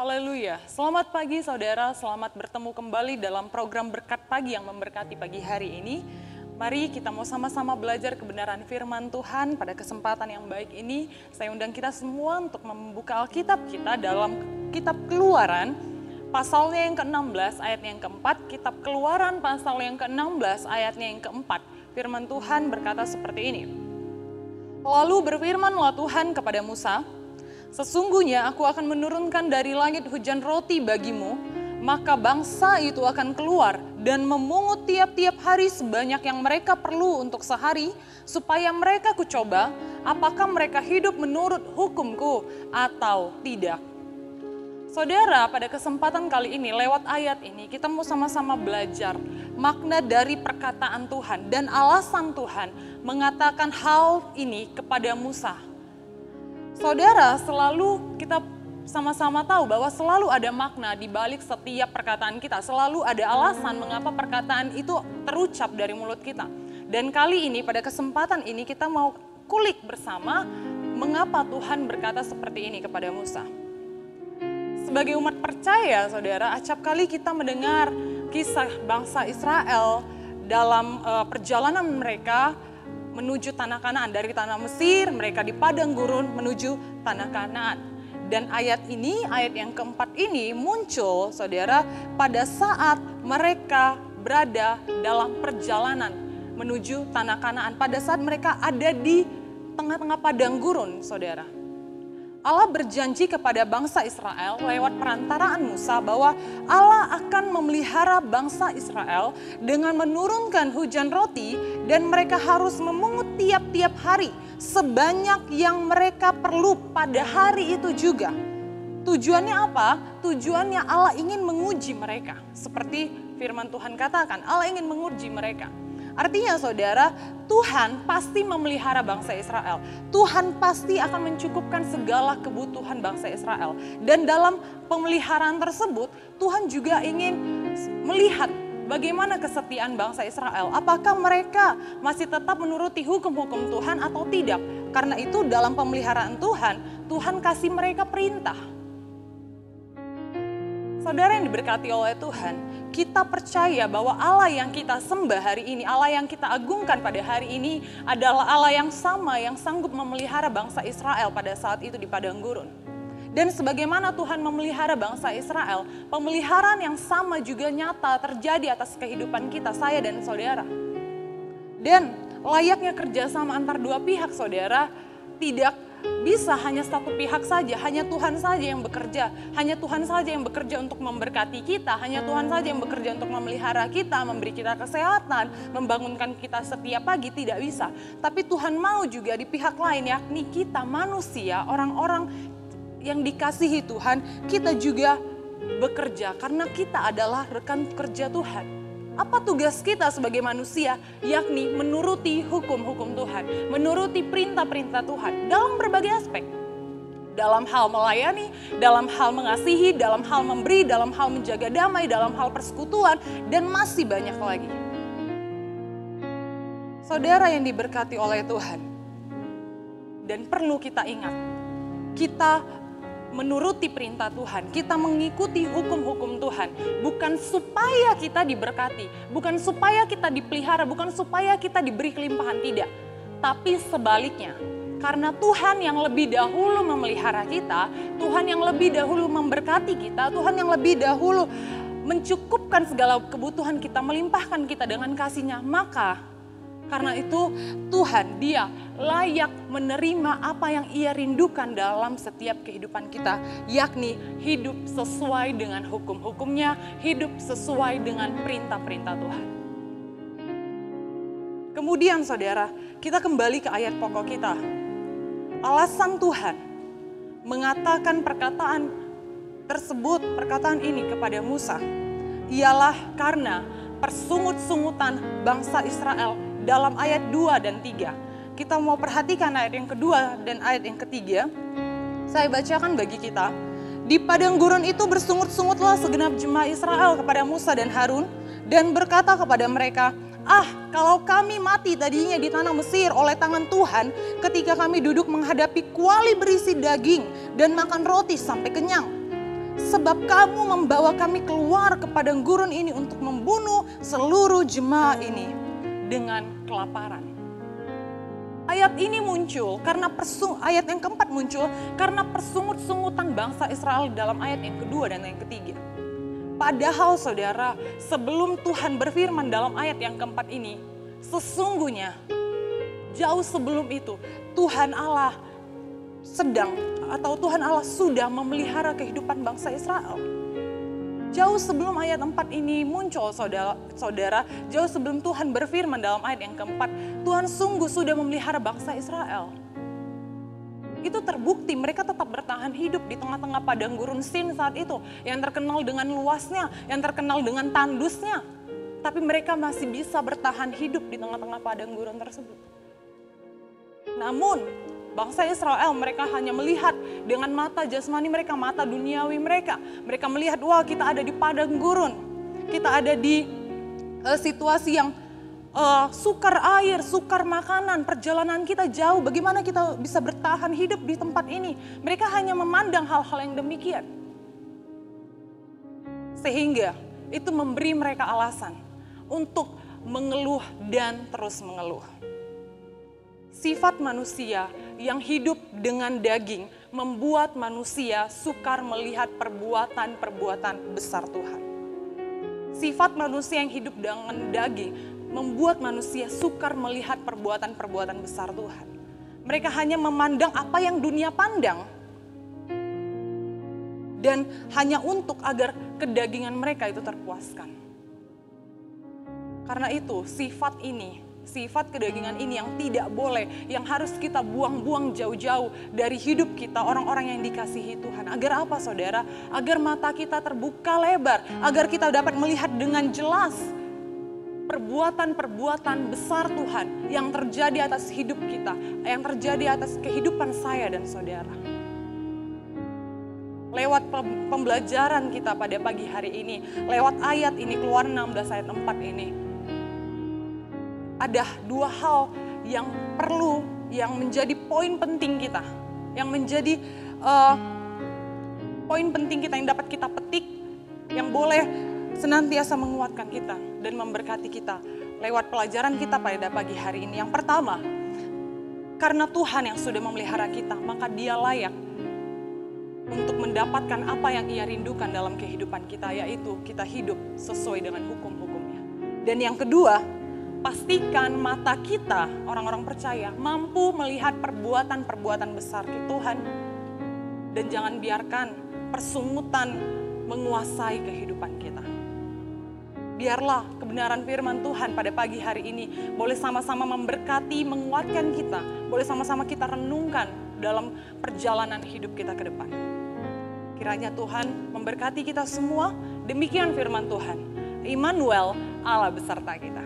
Haleluya. Selamat pagi saudara, selamat bertemu kembali dalam program Berkat Pagi yang memberkati pagi hari ini. Mari kita mau sama-sama belajar kebenaran firman Tuhan pada kesempatan yang baik ini. Saya undang kita semua untuk membuka Alkitab kita dalam kitab Keluaran, pasalnya yang ke-16 ayatnya yang ke-4, kitab Keluaran pasal yang ke-16 ayatnya yang ke-4. Firman Tuhan berkata seperti ini. Lalu berfirmanlah Tuhan kepada Musa, sesungguhnya aku akan menurunkan dari langit hujan roti bagimu, maka bangsa itu akan keluar dan memungut tiap-tiap hari sebanyak yang mereka perlu untuk sehari, supaya mereka kucoba apakah mereka hidup menurut hukumku atau tidak. Saudara, pada kesempatan kali ini lewat ayat ini kita mau sama-sama belajar makna dari perkataan Tuhan dan alasan Tuhan mengatakan hal ini kepada Musa. Saudara, selalu kita sama-sama tahu bahwa selalu ada makna di balik setiap perkataan kita. Selalu ada alasan mengapa perkataan itu terucap dari mulut kita. Dan kali ini, pada kesempatan ini kita mau kulik bersama mengapa Tuhan berkata seperti ini kepada Musa. Sebagai umat percaya, saudara, acap kali kita mendengar kisah bangsa Israel dalam perjalanan mereka menuju tanah Kanaan. Dari tanah Mesir, mereka di padang gurun menuju tanah Kanaan. Dan ayat ini, ayat yang keempat ini muncul, saudara, pada saat mereka berada dalam perjalanan menuju tanah Kanaan. Pada saat mereka ada di tengah-tengah padang gurun, saudara. Allah berjanji kepada bangsa Israel lewat perantaraan Musa bahwa Allah akan memelihara bangsa Israel dengan menurunkan hujan roti dan mereka harus memungut tiap-tiap hari sebanyak yang mereka perlu pada hari itu juga. Tujuannya apa? Tujuannya Allah ingin menguji mereka. Seperti firman Tuhan katakan, Allah ingin menguji mereka. Artinya saudara, Tuhan pasti memelihara bangsa Israel. Tuhan pasti akan mencukupkan segala kebutuhan bangsa Israel. Dan dalam pemeliharaan tersebut, Tuhan juga ingin melihat bagaimana kesetiaan bangsa Israel. Apakah mereka masih tetap menuruti hukum-hukum Tuhan atau tidak? Karena itu dalam pemeliharaan Tuhan, Tuhan kasih mereka perintah. Saudara yang diberkati oleh Tuhan, kita percaya bahwa Allah yang kita sembah hari ini, Allah yang kita agungkan pada hari ini adalah Allah yang sama yang sanggup memelihara bangsa Israel pada saat itu di padang gurun. Dan sebagaimana Tuhan memelihara bangsa Israel, pemeliharaan yang sama juga nyata terjadi atas kehidupan kita, saya dan saudara. Dan layaknya kerjasama antar dua pihak, saudara, tidak bisa hanya satu pihak saja, hanya Tuhan saja yang bekerja, hanya Tuhan saja yang bekerja untuk memberkati kita, hanya Tuhan saja yang bekerja untuk memelihara kita, memberi kita kesehatan, membangunkan kita setiap pagi, tidak bisa. Tapi Tuhan mau juga di pihak lain, yakni kita manusia, orang-orang yang dikasihi Tuhan, kita juga bekerja karena kita adalah rekan kerja Tuhan. Apa tugas kita sebagai manusia? Yakni menuruti hukum-hukum Tuhan, menuruti perintah-perintah Tuhan dalam berbagai aspek. Dalam hal melayani, dalam hal mengasihi, dalam hal memberi, dalam hal menjaga damai, dalam hal persekutuan, dan masih banyak lagi. Saudara yang diberkati oleh Tuhan, dan perlu kita ingat, kita menuruti perintah Tuhan, kita mengikuti hukum-hukum Tuhan, bukan supaya kita diberkati, bukan supaya kita dipelihara, bukan supaya kita diberi kelimpahan, tidak. Tapi sebaliknya, karena Tuhan yang lebih dahulu memelihara kita, Tuhan yang lebih dahulu memberkati kita, Tuhan yang lebih dahulu mencukupkan segala kebutuhan kita, melimpahkan kita dengan kasih-Nya, maka karena itu Tuhan, Dia layak menerima apa yang Ia rindukan dalam setiap kehidupan kita, yakni hidup sesuai dengan hukum-hukumnya, hidup sesuai dengan perintah-perintah Tuhan. Kemudian saudara, kita kembali ke ayat pokok kita. Alasan Tuhan mengatakan perkataan tersebut, perkataan ini kepada Musa, ialah karena persungut-sungutan bangsa Israel dalam ayat 2 dan 3. Kita mau perhatikan ayat yang kedua dan ayat yang ketiga. Saya bacakan bagi kita. Di padang gurun itu bersungut-sungutlah segenap jemaah Israel kepada Musa dan Harun dan berkata kepada mereka, kalau kami mati tadinya di tanah Mesir oleh tangan Tuhan ketika kami duduk menghadapi kuali berisi daging dan makan roti sampai kenyang. Sebab kamu membawa kami keluar ke padang gurun ini untuk membunuh seluruh jemaah ini dengan kelaparan. Ayat ini muncul karena ayat yang keempat muncul karena persungut-sungutan bangsa Israel dalam ayat yang kedua dan yang ketiga. Padahal saudara, sebelum Tuhan berfirman dalam ayat yang keempat ini, sesungguhnya jauh sebelum itu Tuhan Allah sudah memelihara kehidupan bangsa Israel. Jauh sebelum ayat 4 ini muncul saudara, jauh sebelum Tuhan berfirman dalam ayat yang keempat, Tuhan sungguh sudah memelihara bangsa Israel. Itu terbukti mereka tetap bertahan hidup di tengah-tengah padang gurun Sin saat itu, yang terkenal dengan luasnya, yang terkenal dengan tandusnya. Tapi mereka masih bisa bertahan hidup di tengah-tengah padang gurun tersebut. Namun bangsa Israel mereka hanya melihat dengan mata jasmani mereka, mata duniawi mereka. Mereka melihat, wah kita ada di padang gurun. Kita ada di situasi yang sukar air, sukar makanan, perjalanan kita jauh. Bagaimana kita bisa bertahan hidup di tempat ini? Mereka hanya memandang hal-hal yang demikian. Sehingga itu memberi mereka alasan untuk mengeluh dan terus mengeluh. Sifat manusia yang hidup dengan daging membuat manusia sukar melihat perbuatan-perbuatan besar Tuhan. Sifat manusia yang hidup dengan daging membuat manusia sukar melihat perbuatan-perbuatan besar Tuhan. Mereka hanya memandang apa yang dunia pandang. Dan hanya untuk agar kedagingan mereka itu terpuaskan. Karena itu sifat kedagingan ini yang tidak boleh, yang harus kita buang-buang jauh-jauh dari hidup kita, orang-orang yang dikasihi Tuhan. Agar apa saudara? Agar mata kita terbuka lebar, agar kita dapat melihat dengan jelas perbuatan-perbuatan besar Tuhan yang terjadi atas hidup kita, yang terjadi atas kehidupan saya dan saudara. Lewat pembelajaran kita pada pagi hari ini, lewat ayat ini, Keluaran 16 ayat 4 ini, ada dua hal yang menjadi poin penting kita, yang menjadi poin penting kita yang dapat kita petik, yang boleh senantiasa menguatkan kita dan memberkati kita lewat pelajaran kita pada pagi hari ini. Yang pertama, karena Tuhan yang sudah memelihara kita, maka Dia layak untuk mendapatkan apa yang Ia rindukan dalam kehidupan kita, yaitu kita hidup sesuai dengan hukum-hukumnya. Dan yang kedua, pastikan mata kita, orang-orang percaya, mampu melihat perbuatan-perbuatan besar Tuhan. Dan jangan biarkan persungutan menguasai kehidupan kita. Biarlah kebenaran firman Tuhan pada pagi hari ini boleh sama-sama memberkati, menguatkan kita. Boleh sama-sama kita renungkan dalam perjalanan hidup kita ke depan. Kiranya Tuhan memberkati kita semua. Demikian firman Tuhan. Immanuel, Allah beserta kita.